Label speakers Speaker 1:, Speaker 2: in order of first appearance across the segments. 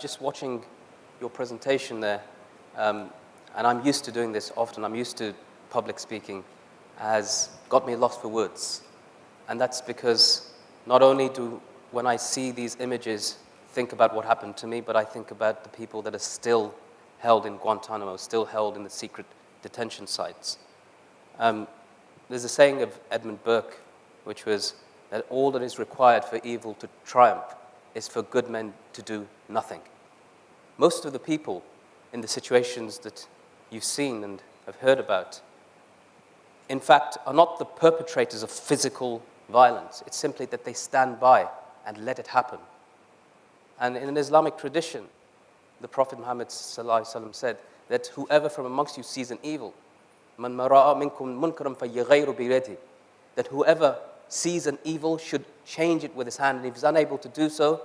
Speaker 1: Just watching your presentation there, and I'm used to doing this often, I'm used to public speaking, has got me lost for words. And that's because not only do, when I see these images, think about what happened to me, but I think about the people that are still held in Guantanamo, still held in the secret detention sites. There's a saying of Edmund Burke, which was that all that is required for evil to triumph is for good men to do nothing. Most of the people in the situations that you've seen and have heard about, in fact, are not the perpetrators of physical violence. It's simply that they stand by and let it happen. And in an Islamic tradition, the Prophet Muhammad ﷺ said that whoever from amongst you sees an evil, مَنْ مَرَأَ مِنْكُمْ مُنْكَرًا فَيَغَيْرُ بِيَدِهِ, that whoever sees an evil should change it with his hand, and if he's unable to do so,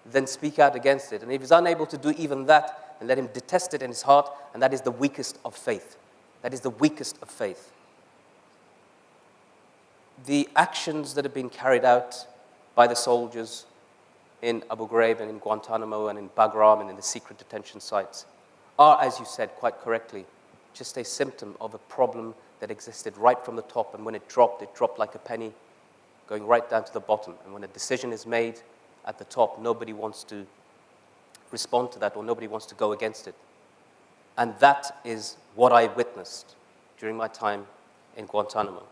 Speaker 1: then speak out against it. And if he's unable to do even that, then let him detest it in his heart, and that is the weakest of faith. That is the weakest of faith. The actions that have been carried out by the soldiers in Abu Ghraib and in Guantanamo and in Bagram and in the secret detention sites are, as you said quite correctly, just a symptom of a problem that existed right from the top, and when it dropped like a penny, going right down to the bottom. And when a decision is made at the top, nobody wants to respond to that, or nobody wants to go against it. And that is what I witnessed during my time in Guantanamo.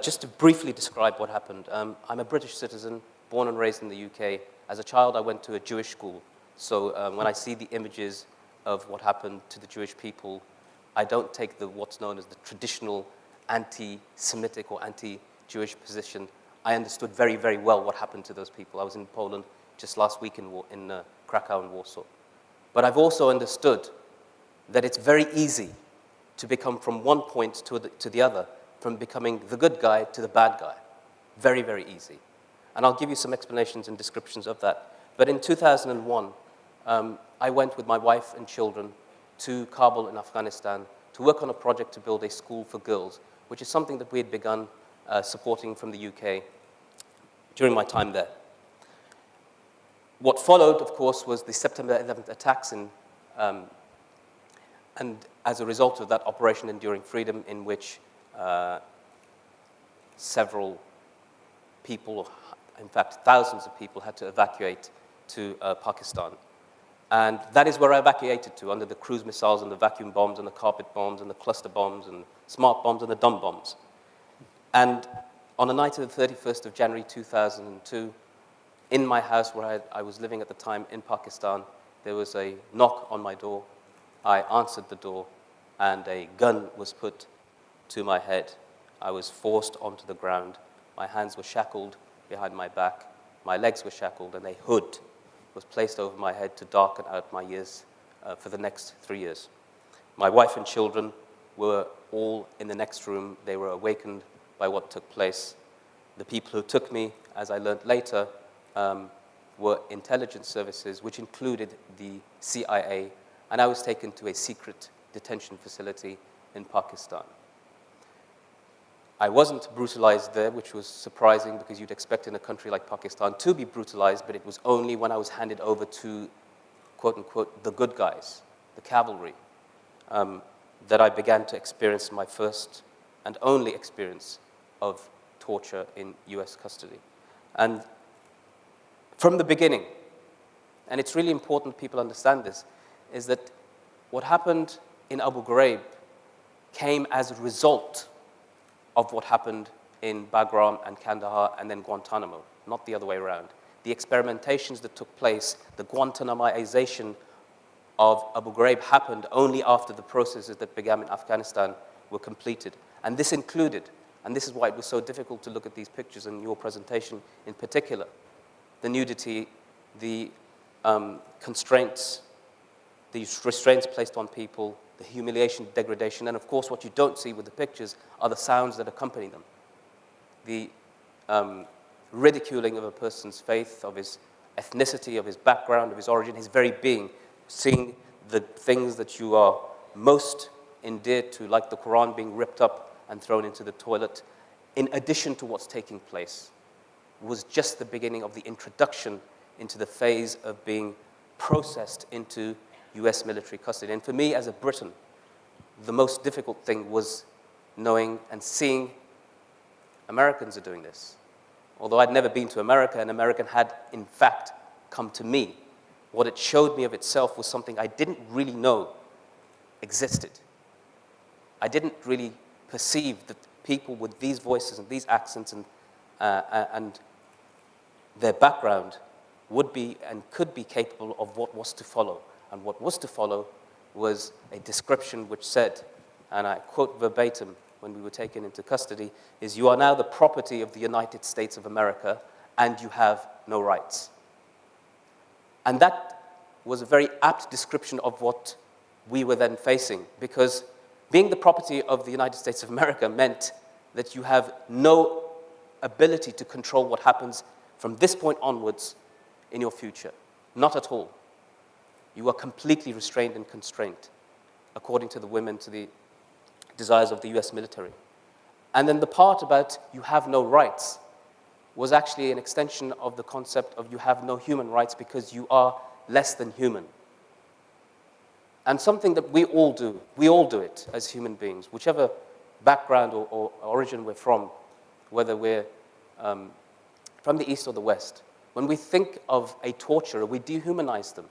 Speaker 1: Just to briefly describe what happened, I'm a British citizen, born and raised in the UK. As a child, I went to a Jewish school. So when I see the images of what happened to the Jewish people, I don't take what's known as the traditional anti-Semitic or anti-Jewish position. I understood very, very well what happened to those people. I was in Poland just last week in Krakow and Warsaw. But I've also understood that it's very easy to become from one point to the other, from becoming the good guy to the bad guy. Very, very easy. And I'll give you some explanations and descriptions of that. But in 2001, I went with my wife and children to Kabul in Afghanistan to work on a project to build a school for girls, which is something that we had begun supporting from the UK during my time there. What followed, of course, was the September 11th attacks, and as a result of that, Operation Enduring Freedom, in which several people, in fact, thousands of people had to evacuate to Pakistan. And that is where I evacuated to, under the cruise missiles and the vacuum bombs and the carpet bombs and the cluster bombs and smart bombs and the dumb bombs. And on the night of the 31st of January 2002, in my house where I was living at the time in Pakistan, there was a knock on my door. I answered the door, and a gun was put to my head. I was forced onto the ground. My hands were shackled behind my back. My legs were shackled, and a hood was placed over my head to darken out my years for the next 3 years. My wife and children were all in the next room. They were awakened by what took place. The people who took me, as I learned later, were intelligence services, which included the CIA, and I was taken to a secret detention facility in Pakistan. I wasn't brutalized there, which was surprising because you'd expect in a country like Pakistan to be brutalized, but it was only when I was handed over to, quote unquote, the good guys, the cavalry, that I began to experience my first and only experience of torture in US custody. And from the beginning, and it's really important people understand this, is that what happened in Abu Ghraib came as a result of what happened in Bagram and Kandahar and then Guantanamo, not the other way around. The experimentations that took place, the Guantanamoization of Abu Ghraib happened only after the processes that began in Afghanistan were completed. And this included, and this is why it was so difficult to look at these pictures in your presentation in particular, the nudity, the constraints, the restraints placed on people, the humiliation, degradation, and of course what you don't see with the pictures are the sounds that accompany them. The ridiculing of a person's faith, of his ethnicity, of his background, of his origin, his very being, seeing the things that you are most endeared to, like the Quran being ripped up and thrown into the toilet, in addition to what's taking place, was just the beginning of the introduction into the phase of being processed into US military custody. And for me, as a Briton, the most difficult thing was knowing and seeing Americans are doing this. Although I'd never been to America, an American had, in fact, come to me. What it showed me of itself was something I didn't really know existed. I didn't really perceive that people with these voices and these accents and their background would be and could be capable of what was to follow. And what was to follow was a description which said, and I quote verbatim when we were taken into custody, is, "You are now the property of the United States of America, and you have no rights." And that was a very apt description of what we were then facing, because being the property of the United States of America meant that you have no ability to control what happens from this point onwards in your future. Not at all. You are completely restrained and constrained, according to the women, to the desires of the US military. And then the part about you have no rights was actually an extension of the concept of you have no human rights because you are less than human. And something that we all do it as human beings, whichever background or origin we're from, whether we're from the East or the West. When we think of a torturer, we dehumanize them.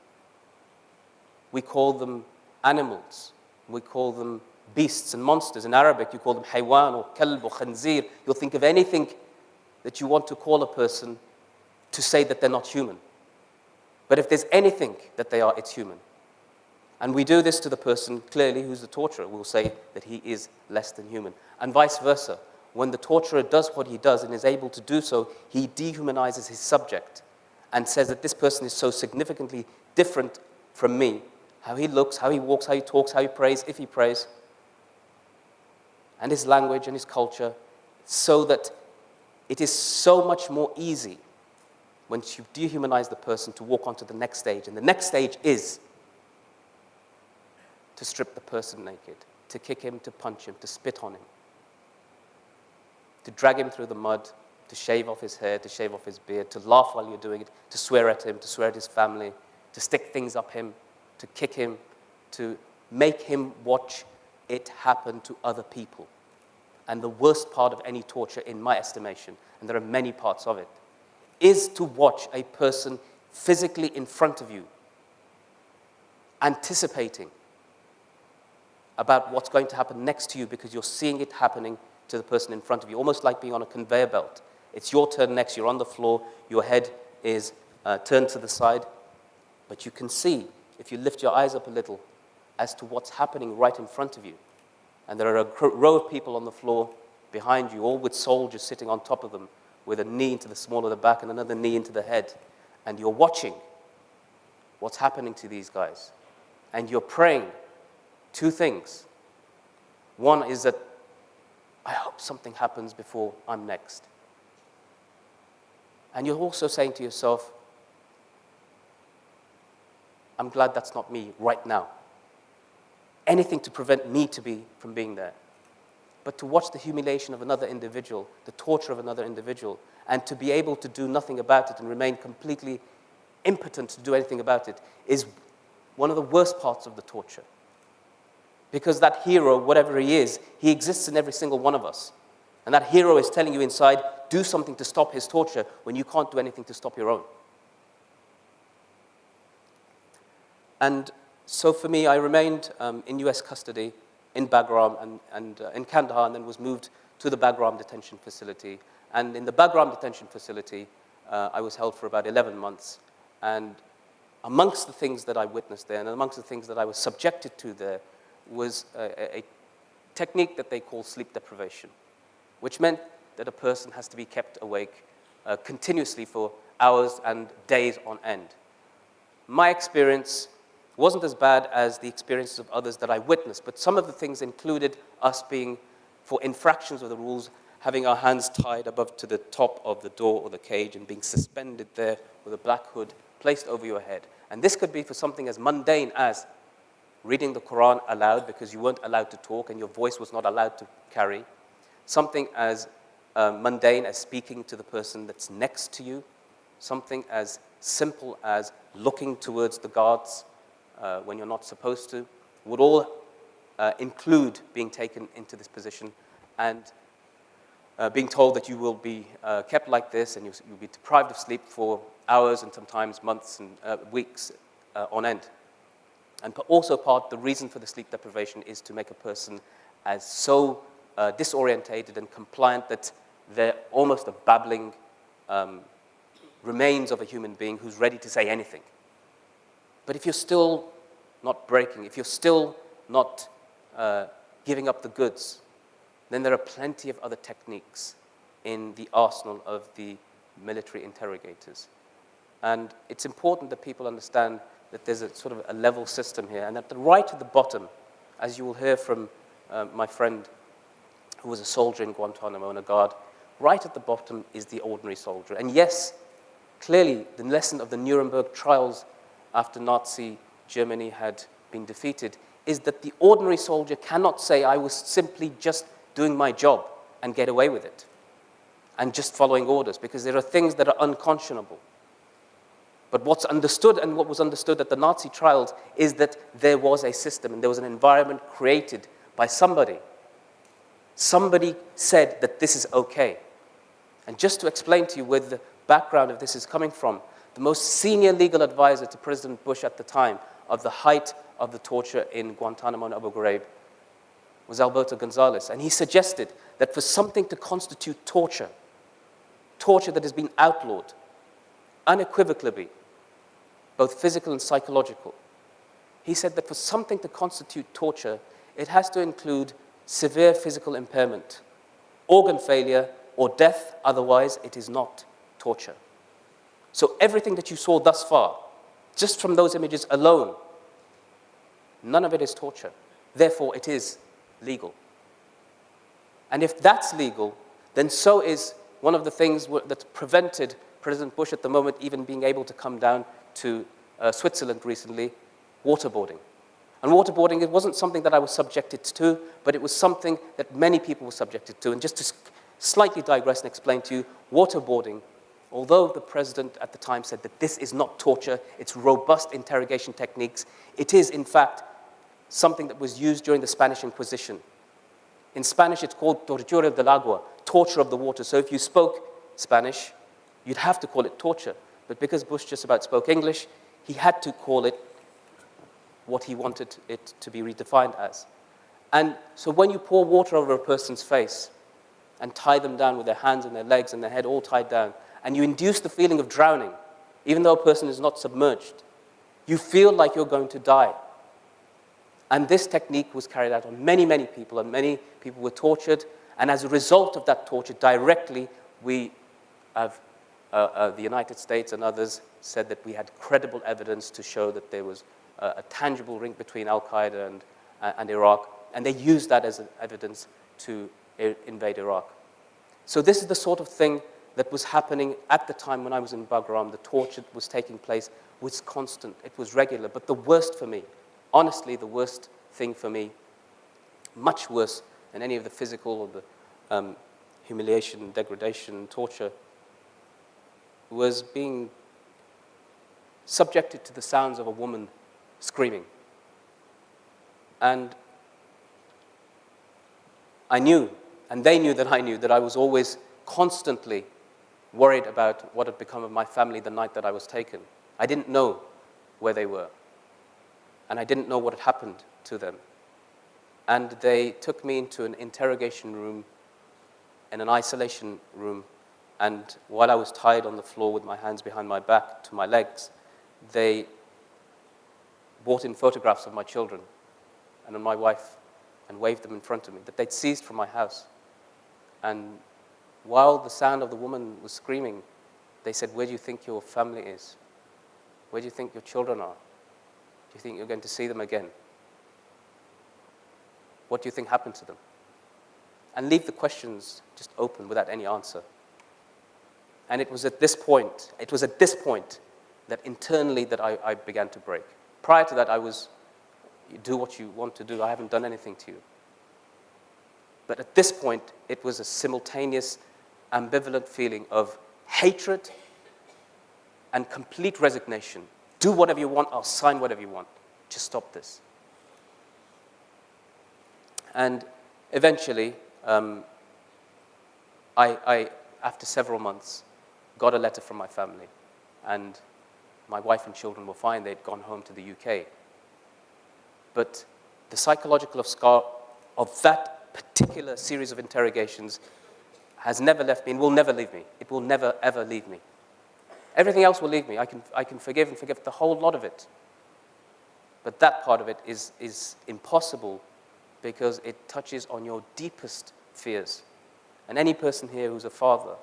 Speaker 1: We call them animals. We call them beasts and monsters. In Arabic, you call them haywan or kalb or khanzir. You'll think of anything that you want to call a person to say that they're not human. But if there's anything that they are, it's human. And we do this to the person, clearly, who's the torturer. We'll say that he is less than human. And vice versa. When the torturer does what he does and is able to do so, he dehumanizes his subject and says that this person is so significantly different from me. How he looks, how he walks, how he talks, how he prays, if he prays, and his language and his culture, so that it is so much more easy once you dehumanize the person to walk on to the next stage. And the next stage is to strip the person naked, to kick him, to punch him, to spit on him, to drag him through the mud, to shave off his hair, to shave off his beard, to laugh while you're doing it, to swear at him, to swear at his family, to stick things up him, to kick him, to make him watch it happen to other people. And the worst part of any torture, in my estimation, and there are many parts of it, is to watch a person physically in front of you, anticipating about what's going to happen next to you because you're seeing it happening to the person in front of you, almost like being on a conveyor belt. It's your turn next, you're on the floor, your head is turned to the side, but you can see, if you lift your eyes up a little, as to what's happening right in front of you. And there are a row of people on the floor behind you, all with soldiers sitting on top of them, with a knee into the small of the back and another knee into the head. And you're watching what's happening to these guys. And you're praying two things. One is that I hope something happens before I'm next. And you're also saying to yourself, I'm glad that's not me right now. Anything to prevent me from being there. But to watch the humiliation of another individual, the torture of another individual, and to be able to do nothing about it and remain completely impotent to do anything about it is one of the worst parts of the torture. Because that hero, whatever he is, he exists in every single one of us. And that hero is telling you inside, do something to stop his torture when you can't do anything to stop your own. And so for me, I remained in US custody in Bagram and in Kandahar, and then was moved to the Bagram detention facility. And in the Bagram detention facility, I was held for about 11 months. And amongst the things that I witnessed there, and amongst the things that I was subjected to there, was a technique that they call sleep deprivation, which meant that a person has to be kept awake continuously for hours and days on end. My experience wasn't as bad as the experiences of others that I witnessed, but some of the things included us being, for infractions of the rules, having our hands tied above to the top of the door or the cage and being suspended there with a black hood placed over your head. And this could be for something as mundane as reading the Quran aloud because you weren't allowed to talk and your voice was not allowed to carry. Something as mundane as speaking to the person that's next to you. Something as simple as looking towards the guards when you're not supposed to, would all include being taken into this position and being told that you will be kept like this and you'll be deprived of sleep for hours and sometimes months and weeks on end. And also the reason for the sleep deprivation is to make a person as so disorientated and compliant that they're almost a babbling remains of a human being who's ready to say anything. But if you're still not breaking, if you're still not giving up the goods, then there are plenty of other techniques in the arsenal of the military interrogators. And it's important that people understand that there's a sort of a level system here. And at the right at the bottom, as you will hear from my friend who was a soldier in Guantanamo and a guard, right at the bottom is the ordinary soldier. And yes, clearly the lesson of the Nuremberg trials after Nazi Germany had been defeated is that the ordinary soldier cannot say, I was simply just doing my job and get away with it and just following orders, because there are things that are unconscionable. But what's understood and what was understood at the Nazi trials is that there was a system and there was an environment created by somebody. Somebody said that this is okay. And just to explain to you where the background of this is coming from, the most senior legal advisor to President Bush at the time of the height of the torture in Guantanamo and Abu Ghraib was Alberto Gonzales. And he suggested that for something to constitute torture, torture that has been outlawed, unequivocally, both physical and psychological, he said that for something to constitute torture, it has to include severe physical impairment, organ failure, or death, otherwise it is not torture. So everything that you saw thus far, just from those images alone, none of it is torture. Therefore, it is legal. And if that's legal, then so is one of the things that prevented President Bush at the moment even being able to come down to Switzerland recently, waterboarding. And waterboarding, it wasn't something that I was subjected to, but it was something that many people were subjected to. And just to slightly digress and explain to you, waterboarding, although the president at the time said that this is not torture, it's robust interrogation techniques, it is, in fact, something that was used during the Spanish Inquisition. In Spanish, it's called tortura del agua, torture of the water. So if you spoke Spanish, you'd have to call it torture. But because Bush just about spoke English, he had to call it what he wanted it to be redefined as. And so when you pour water over a person's face and tie them down with their hands and their legs and their head all tied down, and you induce the feeling of drowning, even though a person is not submerged, you feel like you're going to die. And this technique was carried out on many, many people, and many people were tortured. And as a result of that torture, directly, we have, the United States and others said that we had credible evidence to show that there was a tangible link between Al-Qaeda and Iraq. And they used that as evidence to invade Iraq. So this is the sort of thing that was happening at the time when I was in Bagram. The torture that was taking place was constant. It was regular. But the worst for me, honestly, the worst thing for me, much worse than any of the physical or the humiliation, degradation, torture, was being subjected to the sounds of a woman screaming. And I knew, and they knew that I was always constantly worried about what had become of my family the night that I was taken. I didn't know where they were. And I didn't know what had happened to them. And they took me into an interrogation room, in an isolation room, and while I was tied on the floor with my hands behind my back to my legs, they brought in photographs of my children and of my wife and waved them in front of me, that they'd seized from my house. And while the sound of the woman was screaming, they said, "Where do you think your family is? Where do you think your children are? Do you think you're going to see them again? What do you think happened to them?" And leave the questions just open without any answer. And it was at this point that internally that I began to break. Prior to that, I was, you do what you want to do. I haven't done anything to you. But at this point, it was a simultaneous, ambivalent feeling of hatred and complete resignation. Do whatever you want, I'll sign whatever you want. Just stop this. And eventually, I, after several months, got a letter from my family. And my wife and children were fine. They'd gone home to the UK. But the psychological scar of that particular series of interrogations has never left me and will never leave me. It will never, ever leave me. Everything else will leave me. I can forgive and forget the whole lot of it. But that part of it is impossible because it touches on your deepest fears. And any person here who's a father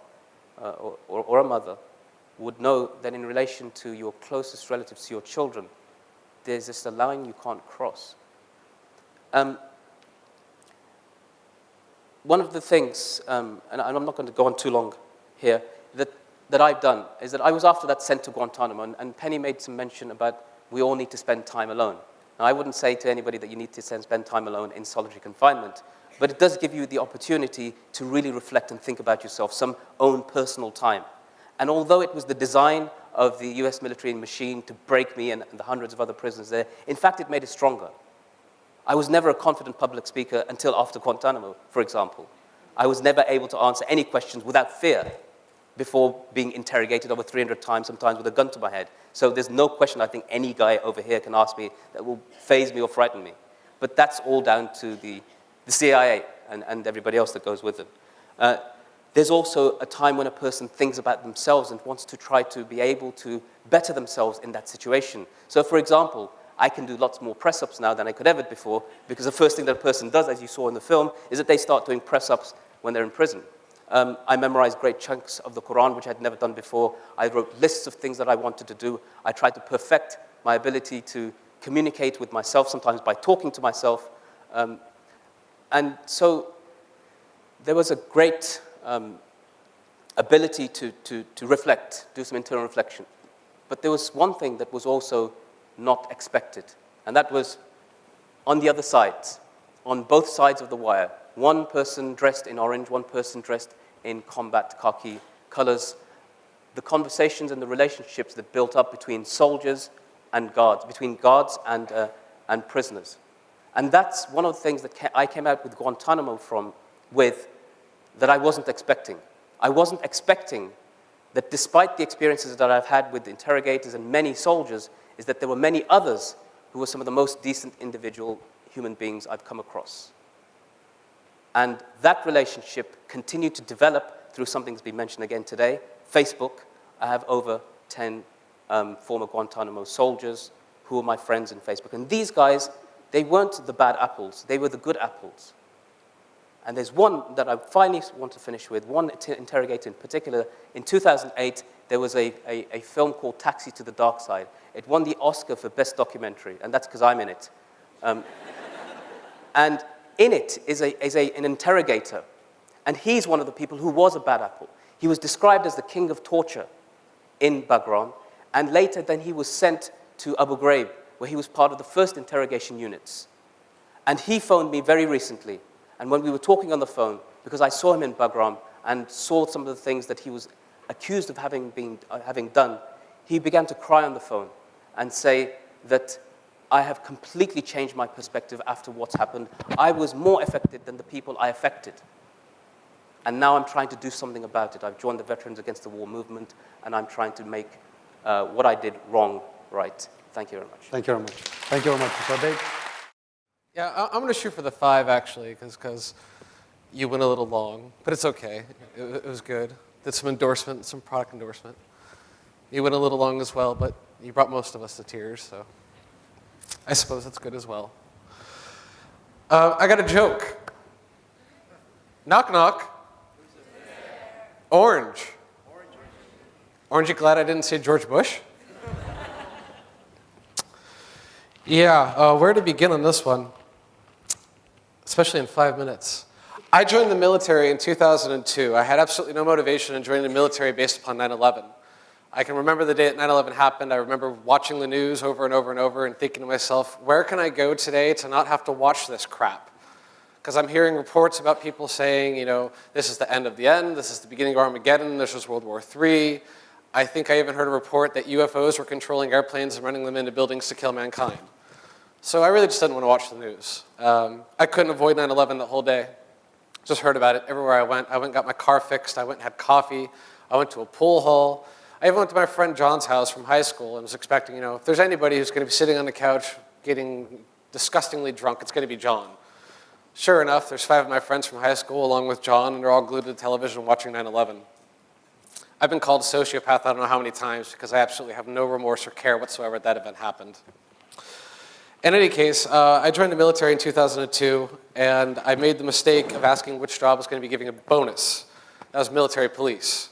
Speaker 1: or a mother would know that in relation to your closest relatives, to your children, there's just a line you can't cross. One of the things, and I'm not going to go on too long here, that I've done is that I was after that sent to Guantanamo, and Penny made some mention about we all need to spend time alone. Now, I wouldn't say to anybody that you need to spend time alone in solitary confinement, but it does give you the opportunity to really reflect and think about yourself, some own personal time. And although it was the design of the US military machine to break me and the hundreds of other prisoners there, in fact, it made it stronger. I was never a confident public speaker until after Guantanamo, for example. I was never able to answer any questions without fear before being interrogated over 300 times, sometimes with a gun to my head. So there's no question I think any guy over here can ask me that will faze me or frighten me. But that's all down to the CIA and everybody else that goes with them. There's also a time when a person thinks about themselves and wants to try to be able to better themselves in that situation. So for example, I can do lots more press-ups now than I could ever before because the first thing that a person does, as you saw in the film, is that they start doing press-ups when they're in prison. I memorized great chunks of the Quran, which I'd never done before. I wrote lists of things that I wanted to do. I tried to perfect my ability to communicate with myself, sometimes by talking to myself. And so there was a great ability to reflect, do some internal reflection. But there was one thing that was also not expected, and that was on the other side, on both sides of the wire, one person dressed in orange, one person dressed in combat khaki colors, the conversations and the relationships that built up between soldiers and guards, between guards and prisoners. And that's one of the things that I came out with Guantanamo with that I wasn't expecting. I wasn't expecting that despite the experiences that I've had with interrogators and many soldiers, is that there were many others who were some of the most decent individual human beings I've come across. And that relationship continued to develop through something that's been mentioned again today, Facebook. I have over 10 former Guantanamo soldiers who are my friends in Facebook. And these guys, they weren't the bad apples, they were the good apples. And there's one that I finally want to finish with, one interrogator in particular. In 2008, there was a film called Taxi to the Dark Side. It won the Oscar for Best Documentary, and that's because I'm in it. And in it is an interrogator, and he's one of the people who was a bad apple. He was described as the king of torture in Bagram, and later then he was sent to Abu Ghraib, where he was part of the first interrogation units. And he phoned me very recently, and when we were talking on the phone, because I saw him in Bagram and saw some of the things that he was accused of having done, he began to cry on the phone and say that I have completely changed my perspective after what's happened. I was more affected than the people I affected. And now I'm trying to do something about it. I've joined the Veterans Against the War movement, and I'm trying to make what I did wrong right. Thank you very much.
Speaker 2: Thank you very much. Thank you very much, Mr. Begg.
Speaker 3: Yeah, I'm going to shoot for the 5, actually, because you went a little long. But it's okay. It was good. Did some endorsement, some product endorsement. You went a little long as well, but you brought most of us to tears, so I suppose that's good as well. I got a joke. Knock, knock. Orange. Aren't you glad I didn't say George Bush? Yeah, where to begin on this one? Especially in 5 minutes. I joined the military in 2002. I had absolutely no motivation in joining the military based upon 9/11. I can remember the day that 9/11 happened. I remember watching the news over and over and over and thinking to myself, where can I go today to not have to watch this crap? Because I'm hearing reports about people saying, you know, this is the end of the end, this is the beginning of Armageddon, this was World War III. I think I even heard a report that UFOs were controlling airplanes and running them into buildings to kill mankind. So I really just didn't want to watch the news. I couldn't avoid 9/11 the whole day. Just heard about it everywhere I went. I went and got my car fixed. I went and had coffee. I went to a pool hall. I even went to my friend John's house from high school and was expecting, if there's anybody who's going to be sitting on the couch getting disgustingly drunk, it's going to be John. Sure enough, there's 5 of my friends from high school along with John, and they're all glued to the television watching 9/11. I've been called a sociopath I don't know how many times because I absolutely have no remorse or care whatsoever that event happened. In any case, I joined the military in 2002, and I made the mistake of asking which job was going to be giving a bonus. That was military police.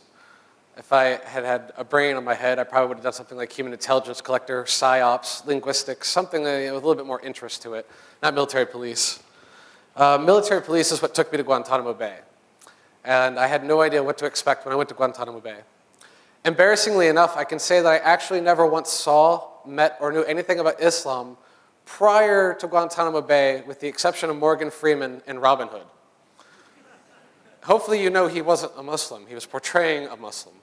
Speaker 3: If I had had a brain on my head, I probably would have done something like human intelligence collector, psyops, linguistics, something with a little bit more interest to it, not military police. Military police is what took me to Guantanamo Bay. And I had no idea what to expect when I went to Guantanamo Bay. Embarrassingly enough, I can say that I actually never once saw, met, or knew anything about Islam prior to Guantanamo Bay, with the exception of Morgan Freeman in Robin Hood. Hopefully you know he wasn't a Muslim. He was portraying a Muslim.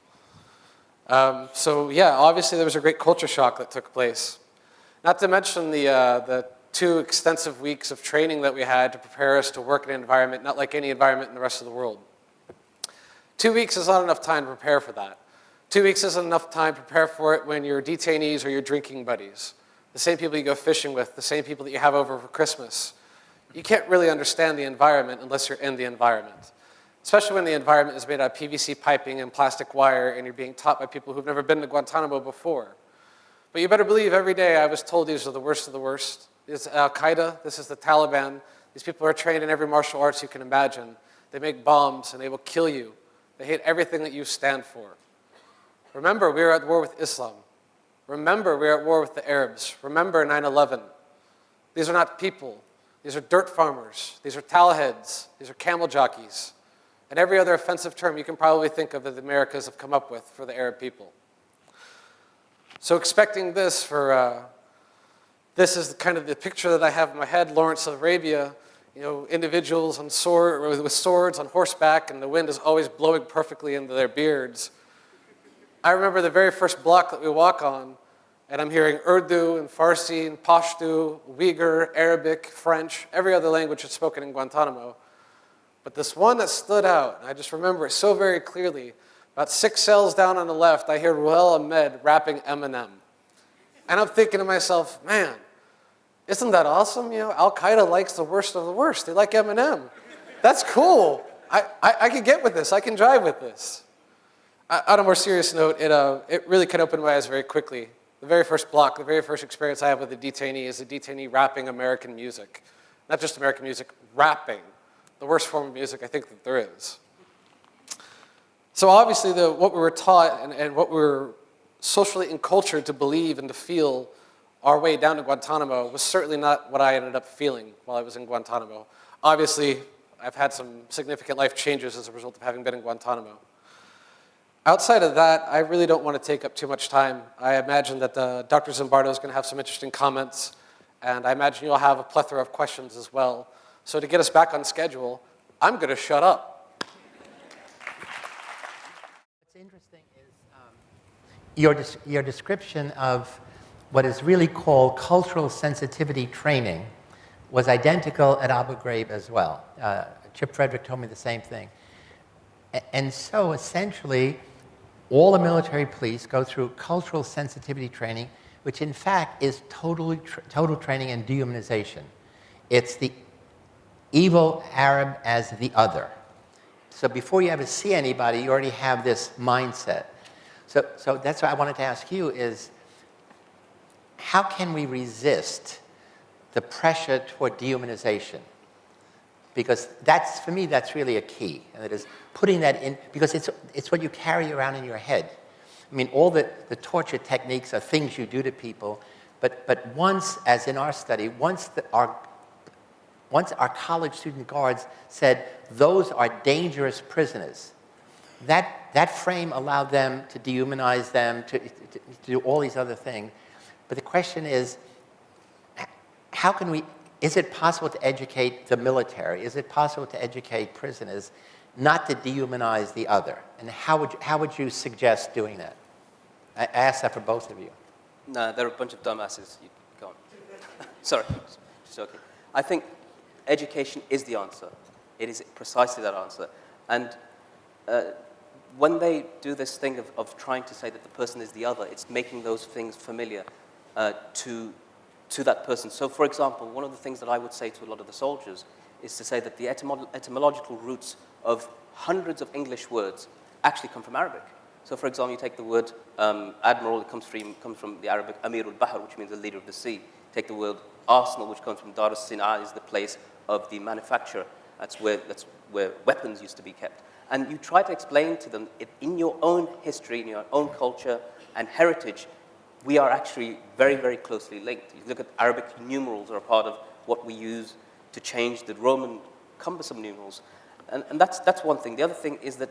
Speaker 3: So yeah, obviously there was a great culture shock that took place. Not to mention the 2 extensive weeks of training that we had to prepare us to work in an environment not like any environment in the rest of the world. 2 weeks is not enough time to prepare for that. 2 weeks isn't enough time to prepare for it when you're detainees or your drinking buddies. The same people you go fishing with, the same people that you have over for Christmas. You can't really understand the environment unless you're in the environment. Especially when the environment is made out of PVC piping and plastic wire and you're being taught by people who've never been to Guantanamo before. But you better believe every day I was told these are the worst of the worst. This is Al-Qaeda, this is the Taliban. These people are trained in every martial arts you can imagine. They make bombs and they will kill you. They hate everything that you stand for. Remember, we are at war with Islam. Remember, we are at war with the Arabs. Remember 9/11. These are not people. These are dirt farmers. These are towelheads. These are camel jockeys. And every other offensive term you can probably think of that the Americas have come up with for the Arab people. So expecting this this is kind of the picture that I have in my head, Lawrence of Arabia, individuals with swords on horseback, and the wind is always blowing perfectly into their beards. I remember the very first block that we walk on, and I'm hearing Urdu and Farsi and Pashto, Uyghur, Arabic, French, every other language that's spoken in Guantanamo. But this one that stood out, and I just remember it so very clearly, about 6 cells down on the left, I hear Ruhel Ahmed rapping Eminem. And I'm thinking to myself, man, isn't that awesome? Al-Qaeda likes the worst of the worst. They like Eminem. That's cool. I can get with this. I can drive with this. On a more serious note, it really can open my eyes very quickly. The very first block, the very first experience I have with a detainee is a detainee rapping American music. Not just American music, rapping. The worst form of music I think that there is. So obviously what we were taught and what we were socially encultured to believe and to feel our way down to Guantanamo was certainly not what I ended up feeling while I was in Guantanamo. Obviously, I've had some significant life changes as a result of having been in Guantanamo. Outside of that, I really don't want to take up too much time. I imagine that Dr. Zimbardo is going to have some interesting comments, and I imagine you'll have a plethora of questions as well. So to get us back on schedule, I'm going to shut up.
Speaker 4: What's interesting is your description of what is really called cultural sensitivity training was identical at Abu Ghraib as well. Chip Frederick told me the same thing. And so essentially, all the military police go through cultural sensitivity training, which in fact is total training in dehumanization. It's the evil Arab as the other. So before you ever see anybody, you already have this mindset. So that's what I wanted to ask you is, how can we resist the pressure toward dehumanization? Because for me, that's really a key. And it is putting that in, because it's what you carry around in your head. I mean, all the torture techniques are things you do to people, but once, as in our study, once our college student guards said, those are dangerous prisoners, that frame allowed them to dehumanize them, to do all these other things. But the question is, is it possible to educate the military? Is it possible to educate prisoners not to dehumanize the other? And how would you suggest doing that? I asked that for both of you.
Speaker 1: No, they're a bunch of dumbasses. You can't. Sorry, just joking. I think education is the answer. It is precisely that answer. And when they do this thing of trying to say that the person is the other, it's making those things familiar to that person. So, for example, one of the things that I would say to a lot of the soldiers is to say that the etymological roots of hundreds of English words actually come from Arabic. So, for example, you take the word admiral, it comes from the Arabic Amir al-Bahr, which means the leader of the sea. Take the word arsenal, which comes from Dar as-Sina, is the place of the manufacturer. That's where weapons used to be kept. And you try to explain to them, in your own history, in your own culture and heritage, we are actually very, very closely linked. You look at Arabic numerals are a part of what we use to change the Roman cumbersome numerals. And that's one thing. The other thing is that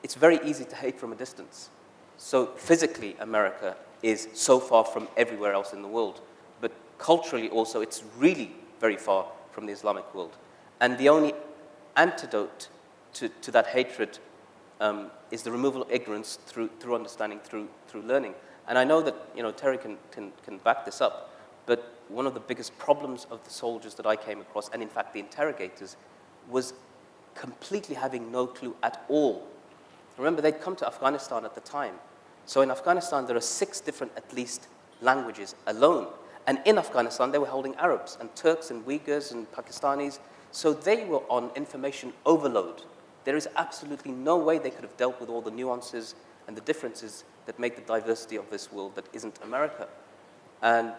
Speaker 1: it's very easy to hate from a distance. So physically, America is so far from everywhere else in the world. But culturally also, it's really very far from the Islamic world. And the only antidote to that hatred is the removal of ignorance through understanding, through learning. And I know that Terry can back this up, but one of the biggest problems of the soldiers that I came across, and in fact the interrogators, was completely having no clue at all. Remember, they'd come to Afghanistan at the time. So in Afghanistan, there are 6 different, at least, languages alone. And in Afghanistan, they were holding Arabs and Turks and Uyghurs and Pakistanis. So they were on information overload. There is absolutely no way they could have dealt with all the nuances and the differences that make the diversity of this world that isn't America. And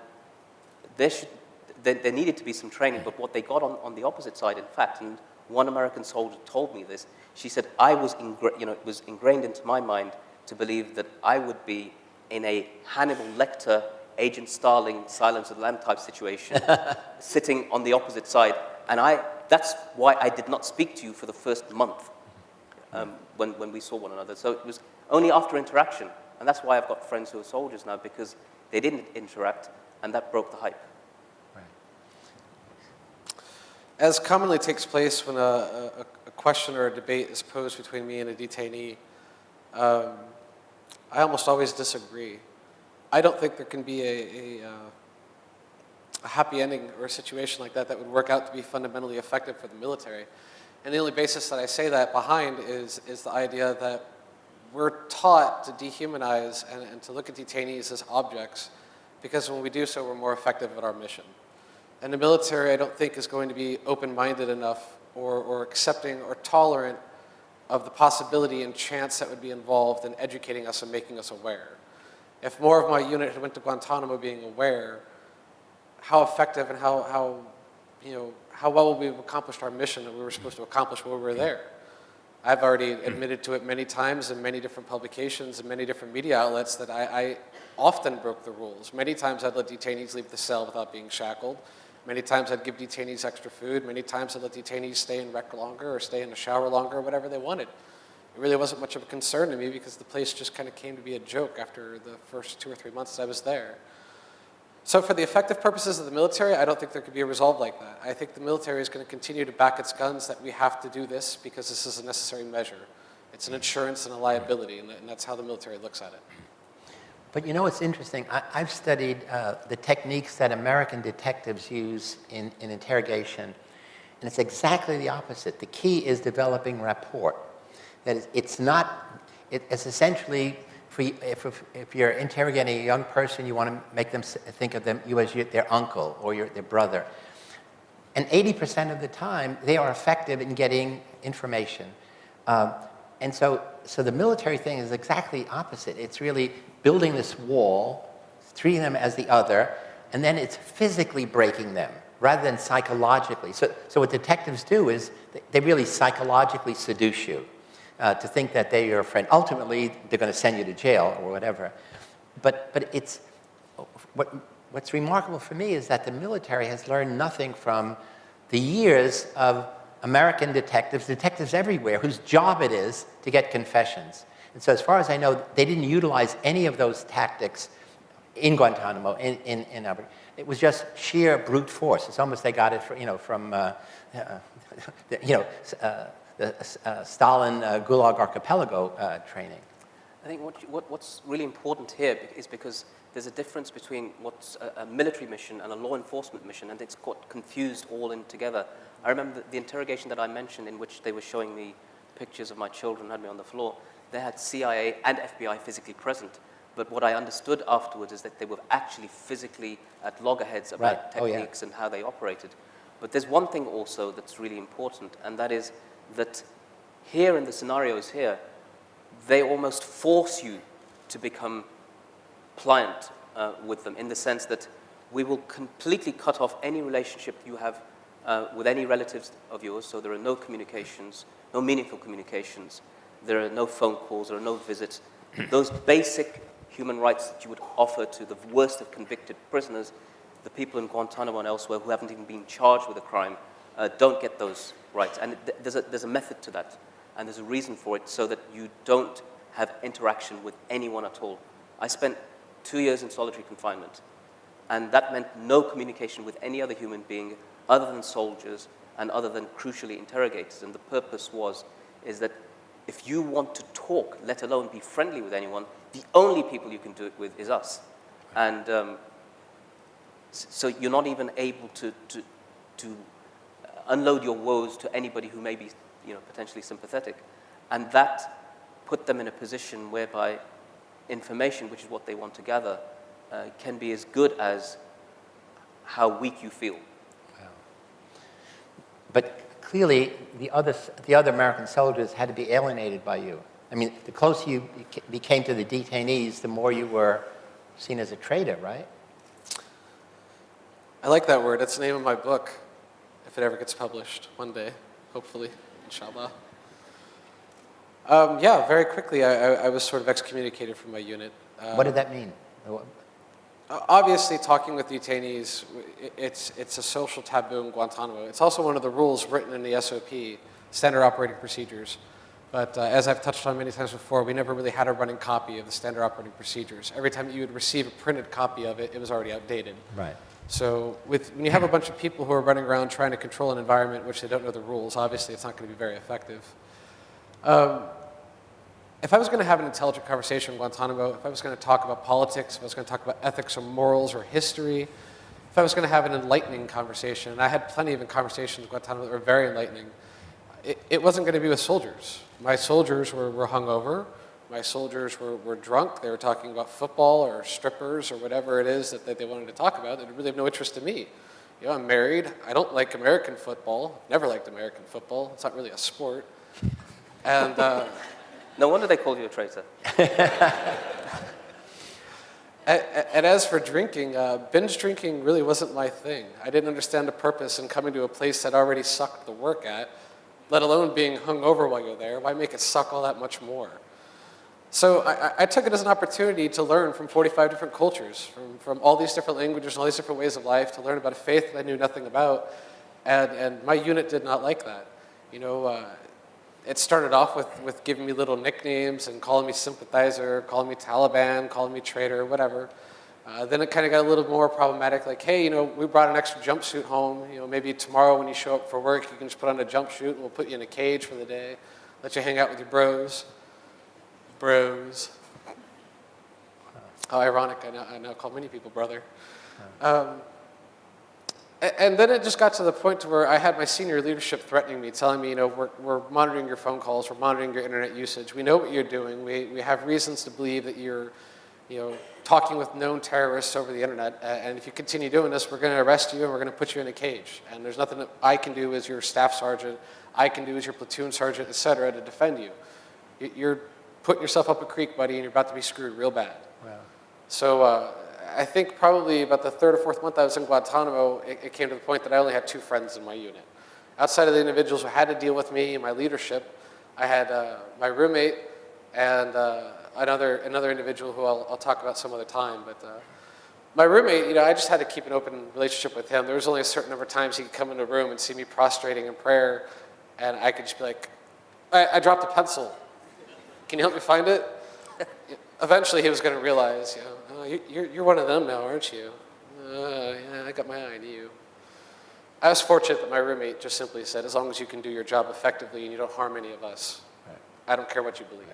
Speaker 1: there needed to be some training, but what they got on the opposite side, in fact, and one American soldier told me this, she said, it was ingrained into my mind to believe that I would be in a Hannibal Lecter, Agent Starling, Silence of the Lamb type situation, sitting on the opposite side. And that's why I did not speak to you for the first month when we saw one another. So it was only after interaction. And that's why I've got friends who are soldiers now, because they didn't interact, and that broke the hype.
Speaker 4: Right.
Speaker 3: As commonly takes place when a question or a debate is posed between me and a detainee, I almost always disagree. I don't think there can be a happy ending or a situation like that would work out to be fundamentally effective for the military. And the only basis that I say that behind is the idea that we're taught to dehumanize and to look at detainees as objects, because when we do so, we're more effective at our mission. And the military, I don't think, is going to be open-minded enough or accepting or tolerant of the possibility and chance that would be involved in educating us and making us aware. If more of my unit had went to Guantanamo being aware, how effective and how well we have accomplished our mission that we were supposed to accomplish while we were there. I've already admitted to it many times in many different publications and many different media outlets that I often broke the rules. Many times I'd let detainees leave the cell without being shackled. Many times I'd give detainees extra food. Many times I'd let detainees stay in rec longer or stay in the shower longer or whatever they wanted. It really wasn't much of a concern to me because the place just kind of came to be a joke after the first 2 or 3 months I was there. So for the effective purposes of the military, I don't think there could be a resolve like that. I think the military is going to continue to back its guns that we have to do this because this is a necessary measure. It's an insurance and a liability, and that's how the military looks at it.
Speaker 4: But you know what's interesting? I've studied the techniques that American detectives use in interrogation, and it's exactly the opposite. The key is developing rapport. That is, it's essentially, if you're interrogating a young person, you want to make them think of you as their uncle or their brother. And 80% of the time, they are effective in getting information. And so the military thing is exactly opposite. It's really building this wall, treating them as the other, and then it's physically breaking them rather than psychologically. So what detectives do is they really psychologically seduce you to think that they're your friend. Ultimately, they're going to send you to jail or whatever. But it's what's remarkable for me is that the military has learned nothing from the years of American detectives everywhere, whose job it is to get confessions. And so as far as I know, they didn't utilize any of those tactics in Guantanamo, in Albert. It was just sheer brute force. It's almost they got it from the Stalin Gulag Archipelago training.
Speaker 1: I think what's really important here is because there's a difference between what's a military mission and a law enforcement mission, and it's got confused all in together. I remember the interrogation that I mentioned in which they were showing me pictures of my children, had me on the floor. They had CIA and FBI physically present, but what I understood afterwards is that they were actually physically at loggerheads about techniques and how they operated. But there's one thing also that's really important, and that is that here in the scenarios here, they almost force you to become pliant with them, in the sense that we will completely cut off any relationship you have with any relatives of yours, so there are no communications, no meaningful communications, there are no phone calls, there are no visits. Those basic human rights that you would offer to the worst of convicted prisoners, the people in Guantanamo and elsewhere who haven't even been charged with a crime, don't get those rights. And there's a method to that, and there's a reason for it, so that you don't have interaction with anyone at all. I spent 2 years in solitary confinement, and that meant no communication with any other human being other than soldiers and other than, crucially, interrogators. And the purpose is that if you want to talk, let alone be friendly with anyone, the only people you can do it with is us. And so you're not even able to unload your woes to anybody who may be, potentially sympathetic. And that put them in a position whereby information, which is what they want to gather, can be as good as how weak you feel.
Speaker 4: Wow. But clearly, the other American soldiers had to be alienated by you. I mean, the closer you became to the detainees, the more you were seen as a traitor, right?
Speaker 3: I like that word. It's the name of my book, if it ever gets published one day, hopefully, inshallah. Yeah, very quickly, I was sort of excommunicated from my unit.
Speaker 4: What did that mean?
Speaker 3: Obviously, talking with detainees, it's a social taboo in Guantanamo. It's also one of the rules written in the SOP, Standard Operating Procedures. But as I've touched on many times before, we never really had a running copy of the Standard Operating Procedures. Every time you would receive a printed copy of it, it was already outdated.
Speaker 4: Right.
Speaker 3: So when you have a bunch of people who are running around trying to control an environment which they don't know the rules, obviously it's not going to be very effective. If I was going to have an intelligent conversation in Guantanamo, if I was going to talk about politics, if I was going to talk about ethics or morals or history, if I was going to have an enlightening conversation, and I had plenty of conversations in Guantanamo that were very enlightening, it wasn't going to be with soldiers. My soldiers were hungover. My soldiers were drunk. They were talking about football or strippers or whatever it is that they wanted to talk about. They really have no interest in me. I'm married. I don't like American football. Never liked American football. It's not really a sport. And
Speaker 1: no wonder they called you a traitor.
Speaker 3: And as for drinking, binge drinking really wasn't my thing. I didn't understand the purpose in coming to a place that already sucked the work at, let alone being hungover while you're there. Why make it suck all that much more? So I took it as an opportunity to learn from 45 different cultures, from all these different languages and all these different ways of life, to learn about a faith that I knew nothing about. And my unit did not like that. It started off with giving me little nicknames and calling me sympathizer, calling me Taliban, calling me traitor, whatever. Then it kind of got a little more problematic, like, hey, we brought an extra jumpsuit home. Maybe tomorrow when you show up for work, you can just put on a jumpsuit and we'll put you in a cage for the day, let you hang out with your bros. Bros. How ironic, I now call many people brother. And then it just got to the point to where I had my senior leadership threatening me, telling me, we're monitoring your phone calls, we're monitoring your internet usage, we know what you're doing, we have reasons to believe that you're talking with known terrorists over the internet, and if you continue doing this, we're going to arrest you and we're going to put you in a cage. And there's nothing that I can do as your staff sergeant, I can do as your platoon sergeant, et cetera, to defend you. You're putting yourself up a creek, buddy, and you're about to be screwed real bad.
Speaker 4: Wow.
Speaker 3: So I think probably about the third or fourth month I was in Guantanamo, it came to the point that I only had 2 friends in my unit. Outside of the individuals who had to deal with me and my leadership, I had my roommate and another individual who I'll talk about some other time. But my roommate, I just had to keep an open relationship with him. There was only a certain number of times he could come in the room and see me prostrating in prayer, and I could just be like, I dropped a pencil. Can you help me find it? Eventually he was going to realize, you're one of them now, aren't you? Yeah, I got my eye on you. I was fortunate that my roommate just simply said, as long as you can do your job effectively and you don't harm any of us, right. I don't care what you believe.